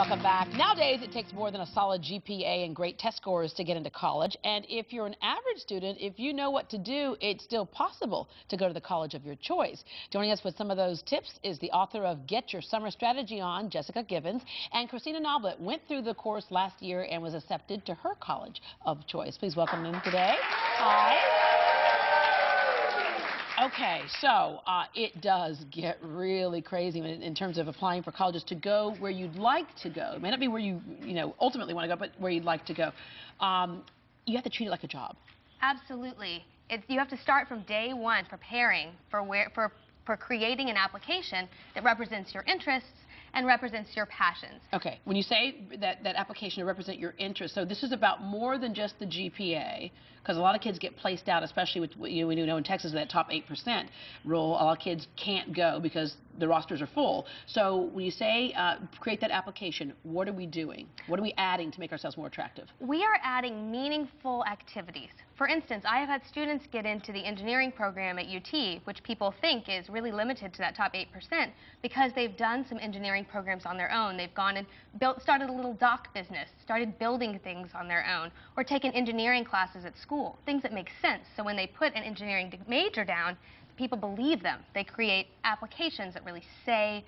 welcome back. Nowadays, it takes more than a solid GPA and great test scores to get into college. And if you're an average student, if you know what to do, it's still possible to go to the college of your choice. Joining us with some of those tips is the author of Get Your Summer Strategy On, Jessica Gibbons. And Christina Noblet went through the course last year and was accepted to her college of choice. Please welcome them today. Hi. Okay, so it does get really crazy in terms of applying for colleges to go where you'd like to go. It may not be where you ultimately want to go, but where you'd like to go. You have to treat it like a job. Absolutely. You have to start from day one preparing for creating an application that represents your interests and represents your passions. Okay, when you say that application to represent your interests, so this is about more than just the GPA, because a lot of kids get placed out, especially with, we know in Texas, that top 8% rule. A lot of kids can't go because the rosters are full. So when you say create that application, what are we doing? What are we adding to make ourselves more attractive? We are adding meaningful activities. For instance, I have had students get into the engineering program at UT, which people think is really limited to that top 8%, because they've done some engineering programs on their own. They've gone and started a little dock business, started building things on their own, or taken engineering classes at school, things that make sense. So when they put an engineering major down, people believe them. They create applications that really say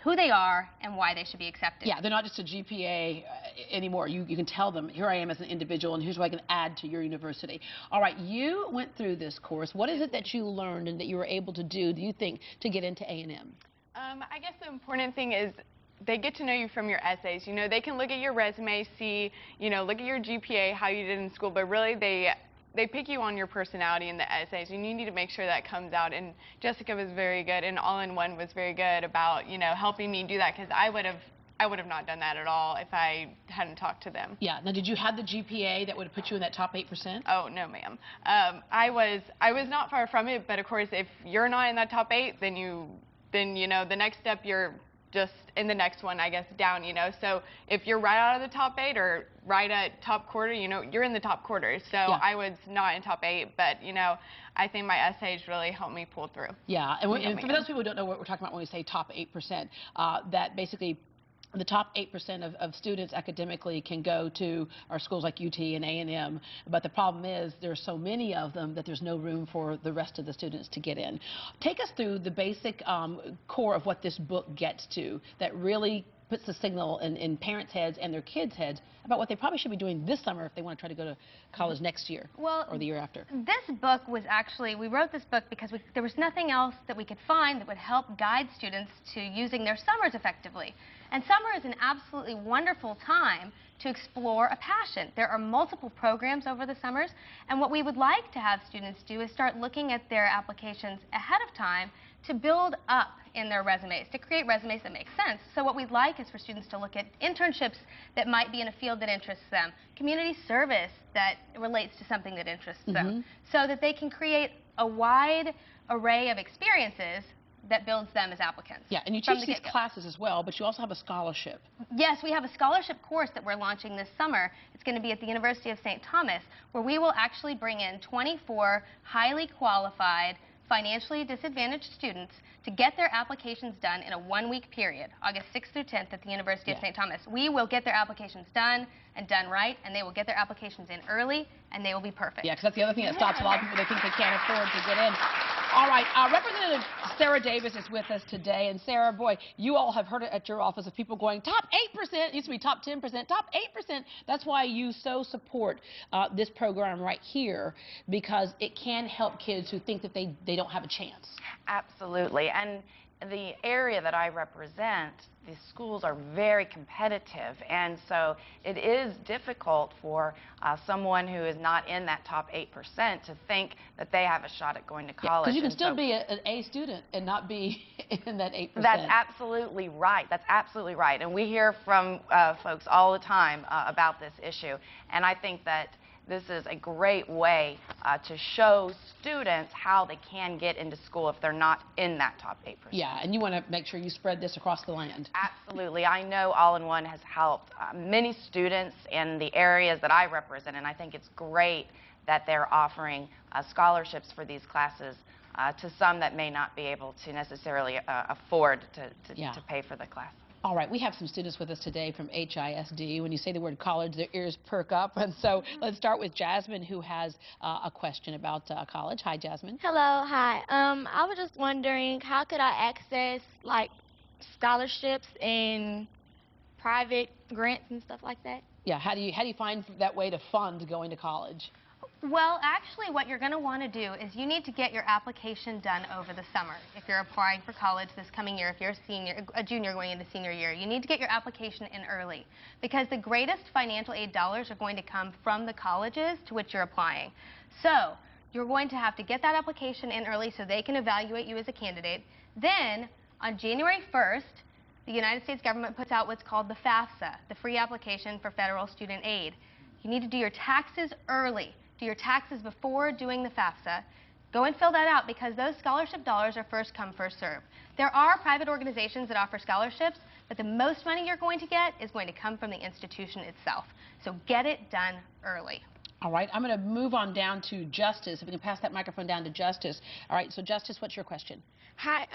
who they are and why they should be accepted. Yeah, they're not just a GPA anymore. You can tell them, here I am as an individual, and here's what I can add to your university. All right, you went through this course. What is it that you learned and that you were able to do you think, to get into A&M? I guess the important thing is they get to know you from your essays. You know, they can look at your resume, see, look at your GPA, how you did in school, but really they pick you on your personality in the essays, and you need to make sure that comes out. And Jessica was very good, and All-in-One was very good about, helping me do that, because I would have not done that at all if I hadn't talked to them. Yeah. Now, did you have the GPA that would have put you in that top 8%? Oh, no, ma'am. I was not far from it, but of course, if you're not in that top 8, then the next step, you're just in the next one, I guess, down, So if you're right out of the top 8 or right at top quarter, you're in the top quarter. So yeah. I was not in top 8, but, I think my essays really helped me pull through. Yeah, and for those people who don't know what we're talking about when we say top 8%, that basically the top 8% of students academically can go to our schools like UT and A&M, but the problem is there's so many of them that there's no room for the rest of the students to get in. Take us through the basic core of what this book gets to that really puts the signal in parents' heads and their kids' heads about what they probably should be doing this summer if they want to try to go to college next year or the year after. This book was actually, we wrote this book because there was nothing else that we could find that would help guide students to using their summers effectively. And summer is an absolutely wonderful time to explore a passion. There are multiple programs over the summers, and what we would like to have students do is start looking at their applications ahead of time to build up in their resumes, to create resumes that make sense. So what we'd like is for students to look at internships that might be in a field that interests them, community service that relates to something that interests them, so that they can create a wide array of experiences that builds them as applicants. Yeah, and you teach these classes as well, but you also have a scholarship. Yes, we have a scholarship course that we're launching this summer. It's going to be at the University of St. Thomas, where we will actually bring in 24 highly qualified, financially disadvantaged students to get their applications done in a one-week period, August 6th through 10th at the University of St. Thomas. We will get their applications done and done right, and they will get their applications in early, and they will be perfect. Yeah, because that's the other thing that stops a lot of people. They think they can't afford to get in. All right, Representative Sarah Davis is with us today, and Sarah, boy, you all have heard it at your office of people going, top 8%, it used to be top 10%, top 8%. That's why you so support this program right here, because it can help kids who think that they don't have a chance. Absolutely, and the area that I represent, the schools are very competitive, and so it is difficult for someone who is not in that top 8% to think that they have a shot at going to college. Because you can still be an A student and not be in that 8%. That's absolutely right. That's absolutely right. And we hear from folks all the time about this issue, and I think that this is a great way to show students how they can get into school if they're not in that top 8%. Yeah, and you want to make sure you spread this across the land. Absolutely. I know All-in-One has helped many students in the areas that I represent, and I think it's great that they're offering scholarships for these classes to some that may not be able to necessarily afford to pay for the class. All right, we have some students with us today from HISD. When you say the word college, their ears perk up. And so let's start with Jasmine, who has a question about college. Hi, Jasmine. Hello, hi. I was just wondering, how could I access like scholarships and private grants and stuff like that? Yeah, how do you find that way to fund going to college? Well, actually, what you're going to want to do is you need to get your application done over the summer. If you're applying for college this coming year, if you're a junior going into senior year, you need to get your application in early, because the greatest financial aid dollars are going to come from the colleges to which you're applying. So you're going to have to get that application in early so they can evaluate you as a candidate. Then on January 1st, the United States government puts out what's called the FAFSA, the Free Application for Federal Student Aid. You need to do your taxes early. Do your taxes before doing the FAFSA. Go and fill that out, because those scholarship dollars are first come, first serve. There are private organizations that offer scholarships, but the most money you're going to get is going to come from the institution itself. So get it done early. All right, I'm going to move on down to Justice. If we can pass that microphone down to Justice. All right, so Justice, what's your question? Hi,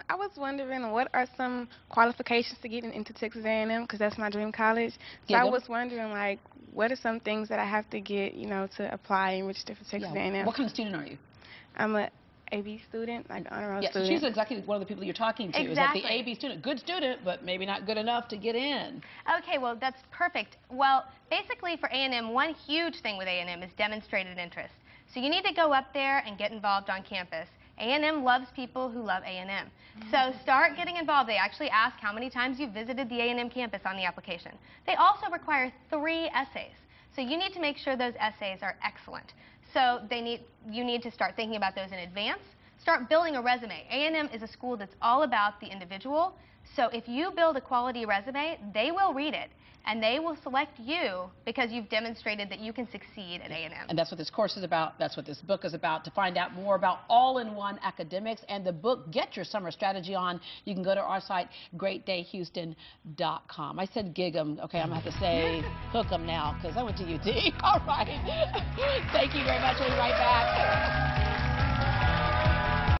I was wondering, what are some qualifications to getting into Texas A&M, because that's my dream college. So I was wondering, like, what are some things that I have to get, you know, to apply and register for Texas A&M? What kind of student are you? I'm a AB student, like honor roll student. So she's exactly one of the people you're talking to. Exactly. Is that the AB student? Good student, but maybe not good enough to get in. Okay, well, that's perfect. Well, basically for A&M, one huge thing with A&M is demonstrated interest. So you need to go up there and get involved on campus. A&M loves people who love A&M. So start getting involved. They actually ask how many times you've visited the A&M campus on the application. They also require 3 essays. So you need to make sure those essays are excellent. So you need to start thinking about those in advance. Start building a resume. A&M is a school that's all about the individual. So if you build a quality resume, they will read it. And they will select you because you've demonstrated that you can succeed at A&M. And that's what this course is about. That's what this book is about. To find out more about all-in-one academics and the book, Get Your Summer Strategy On, you can go to our site, greatdayhouston.com. I said gig 'em. Okay, I'm going to have to say hook 'em now, because I went to UT. All right. Thank you very much. We'll be right back.